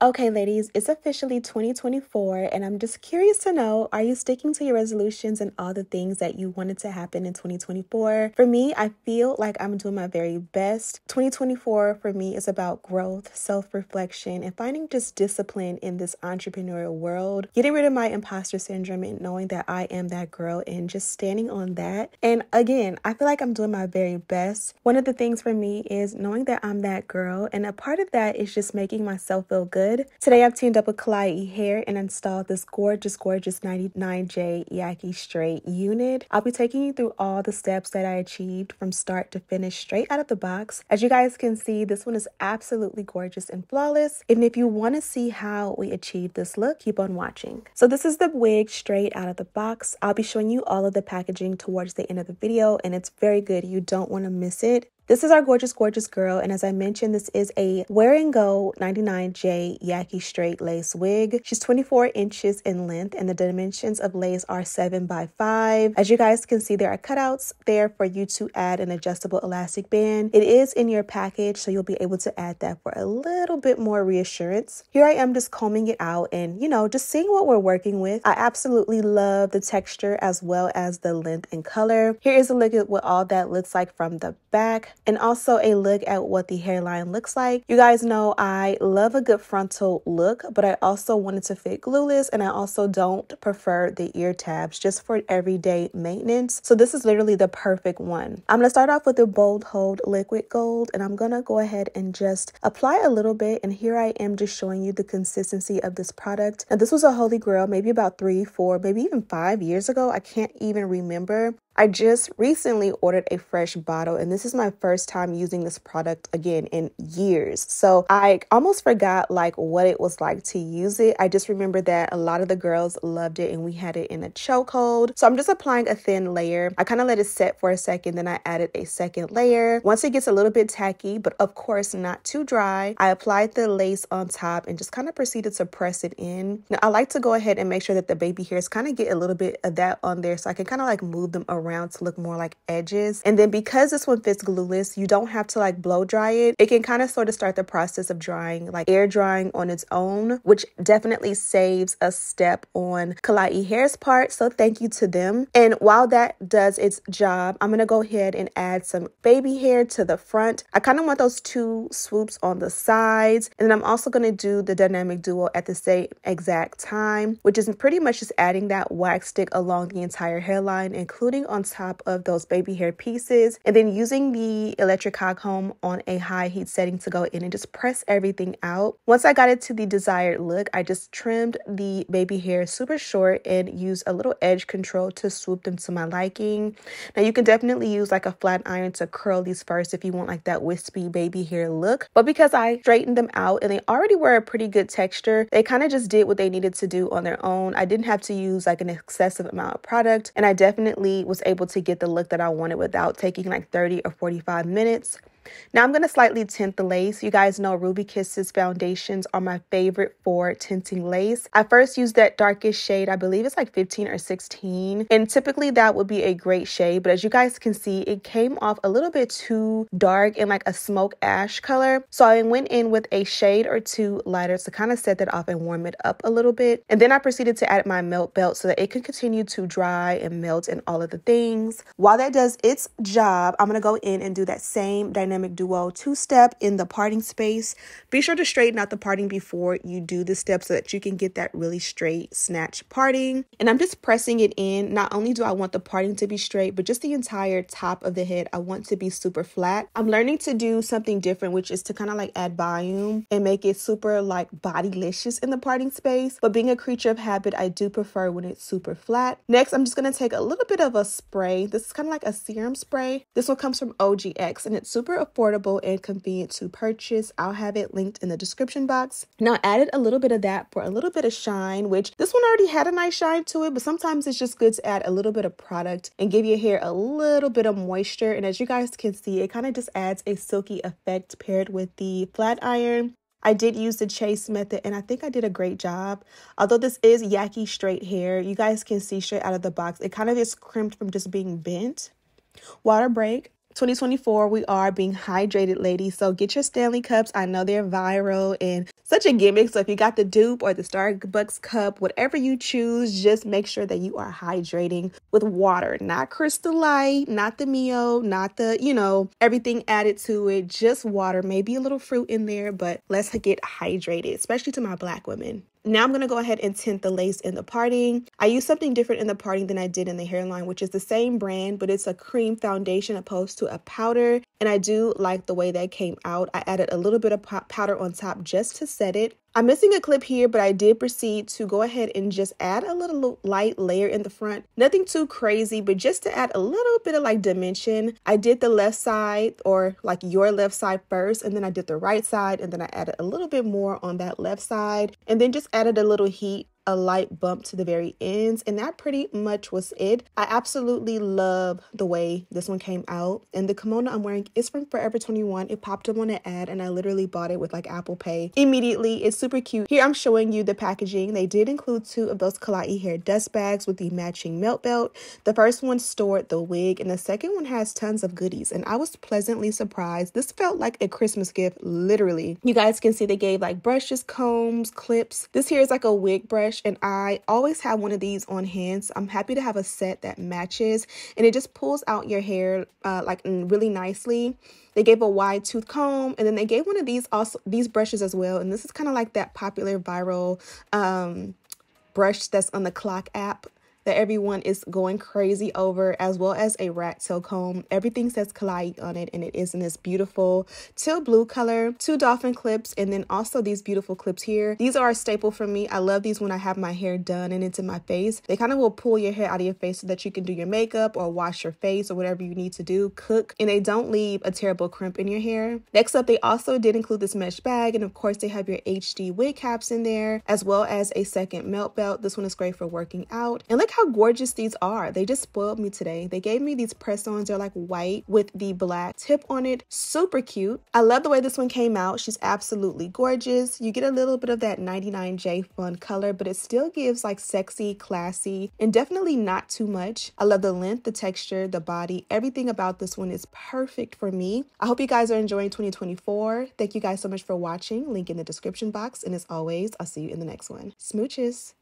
Okay, ladies, it's officially 2024, and I'm just curious to know, are you sticking to your resolutions and all the things that you wanted to happen in 2024? For me, I feel like I'm doing my very best. 2024 for me is about growth, self-reflection, and finding just discipline in this entrepreneurial world, getting rid of my imposter syndrome and knowing that I am that girl and just standing on that. And again, I feel like I'm doing my very best. One of the things for me is knowing that I'm that girl, and a part of that is just making myself feel good. Today I've teamed up with Klaiyi hair and installed this gorgeous 99J Yaki straight unit. I'll be taking you through all the steps that I achieved from start to finish straight out of the box. As you guys can see, this one is absolutely gorgeous and flawless. And if you want to see how we achieved this look, keep on watching. So this is the wig straight out of the box. I'll be showing you all of the packaging towards the end of the video, and it's very good. You don't want to miss it. This is our gorgeous girl, and as I mentioned, this is a wear-and-go 99J Yaki straight lace wig. She's 24 inches in length, and the dimensions of lace are 7 by 5. As you guys can see, there are cutouts there for you to add an adjustable elastic band. It is in your package, so you'll be able to add that for a little bit more reassurance. Here I am just combing it out and, just seeing what we're working with. I absolutely love the texture as well as the length and color. Here is a look at what all that looks like from the back, and also a look at what the hairline looks like. You guys know I love a good frontal look, but I also wanted to fit glueless, and I also don't prefer the ear tabs just for everyday maintenance. So this is literally the perfect one. I'm gonna start off with the Bold Hold liquid gold, and I'm gonna go ahead and just apply a little bit, and here I am just showing you the consistency of this product. Now this was a holy grail maybe about 3, 4, maybe even 5 years ago. I can't even remember. I just recently ordered a fresh bottle, and this is my first time using this product again in years. So I almost forgot what it was like to use it. I just remember that a lot of the girls loved it and we had it in a chokehold. So I'm just applying a thin layer. I kind of let it set for a second, then I added a second layer. Once it gets a little bit tacky, but of course not too dry, I applied the lace on top and just kind of proceeded to press it in. Now I like to go ahead and make sure that the baby hairs kind of get a little bit of that on there so I can kind of move them around to look more like edges. And then because this one fits glueless, you don't have to blow dry it. It can kind of sort of start the process of drying, air drying on its own, which definitely saves a step on Klaiyi hair's part. So thank you to them. And while that does its job, I'm going to go ahead and add some baby hair to the front. I kind of want those 2 swoops on the sides. And then I'm also going to do the dynamic duo at the same exact time, which is pretty much just adding that wax stick along the entire hairline, including on top of those baby hair pieces, and then using the electric hot comb on a high heat setting to go in and just press everything out. Once I got it to the desired look, I just trimmed the baby hair super short and used a little edge control to swoop them to my liking. Now you can definitely use a flat iron to curl these first if you want that wispy baby hair look, but because I straightened them out and they already were a pretty good texture, they kind of just did what they needed to do on their own. I didn't have to use an excessive amount of product, and I definitely was able to get the look that I wanted without taking 30 or 45 minutes. Now I'm going to slightly tint the lace. You guys know Ruby Kisses foundations are my favorite for tinting lace. I first used that darkest shade. I believe it's 15 or 16. And typically that would be a great shade. But as you guys can see, it came off a little bit too dark in a smoke ash color. So I went in with a shade or 2 lighter to kind of set that off and warm it up a little bit. And then I proceeded to add my melt belt so that it can continue to dry and melt and all of the things. While that does its job, I'm going to go in and do that same dynamic duo 2-step in the parting space. Be sure to straighten out the parting before you do the step so that you can get that really straight snatch parting. And I'm just pressing it in. Not only do I want the parting to be straight, but just the entire top of the head I want to be super flat. I'm learning to do something different, which is to kind of add volume and make it super bodylicious in the parting space. But being a creature of habit, I do prefer when it's super flat. Next, I'm just going to take a little bit of a spray. This is kind of a serum spray. This one comes from OGX, and it's super affordable and convenient to purchase. I'll have it linked in the description box. Now I added a little bit of that for a little bit of shine, which this one already had a nice shine to it, but sometimes it's just good to add a little bit of product and give your hair a little bit of moisture. And as you guys can see, it kind of just adds a silky effect paired with the flat iron. I did use the chase method, and I think I did a great job. Although this is Yaki straight hair, you guys can see straight out of the box, it kind of is crimped from just being bent. Water break. 2024, we are being hydrated, ladies. So get your Stanley cups. I know they're viral and such a gimmick. So if you got the dupe or the Starbucks cup, whatever you choose, just make sure that you are hydrating with water, not Crystal Light, not the Mio, not the, everything added to it, just water, maybe a little fruit in there, but let's get hydrated, especially to my Black women. Now I'm going to go ahead and tint the lace in the parting. I use something different in the parting than I did in the hairline, which is the same brand, but it's a cream foundation opposed to a powder. And I do like the way that came out. I added a little bit of powder on top just to set it. I'm missing a clip here, but I did proceed to go ahead and just add a little light layer in the front. Nothing too crazy, but just to add a little bit of like dimension. I did the left side, or like your left side first, and then I did the right side, and then I added a little bit more on that left side, and then just added a little heat, a light bump to the very ends, and that pretty much was it. I absolutely love the way this one came out, and the kimono I'm wearing is from Forever 21. It popped up on an ad and I literally bought it with like Apple Pay immediately. It's super cute. Here I'm showing you the packaging. They did include 2 of those Klaiyi hair dust bags with the matching melt belt. The first one stored the wig and the second one has tons of goodies, and I was pleasantly surprised. This felt like a Christmas gift, literally. You guys can see they gave like brushes, combs, clips. This here is like a wig brush, and I always have one of these on hand, so I'm happy to have a set that matches, and it just pulls out your hair like really nicely. They gave a wide tooth comb, and then they gave one of these brushes as well, and this is kind of like that popular viral brush that's on the Clock app that everyone is going crazy over, as well as a rat tail comb. Everything says Klaiyi on it, and it is in this beautiful teal blue color. 2 dolphin clips, and then also these beautiful clips here. These are a staple for me. I love these when I have my hair done and it's in my face. They kind of will pull your hair out of your face so that you can do your makeup or wash your face or whatever you need to do, cook, and they don't leave a terrible crimp in your hair. Next up, they also did include this mesh bag, and of course they have your HD wig caps in there, as well as a second melt belt. This one is great for working out. And look how gorgeous these are. They just spoiled me today. They gave me these press-ons. They're like white with the black tip on it. Super cute. I love the way this one came out. She's absolutely gorgeous. You get a little bit of that 99J fun color, but it still gives like sexy, classy, and definitely not too much. I love the length, the texture, the body. Everything about this one is perfect for me. I hope you guys are enjoying 2024. Thank you guys so much for watching. Link in the description box. And as always, I'll see you in the next one. Smooches.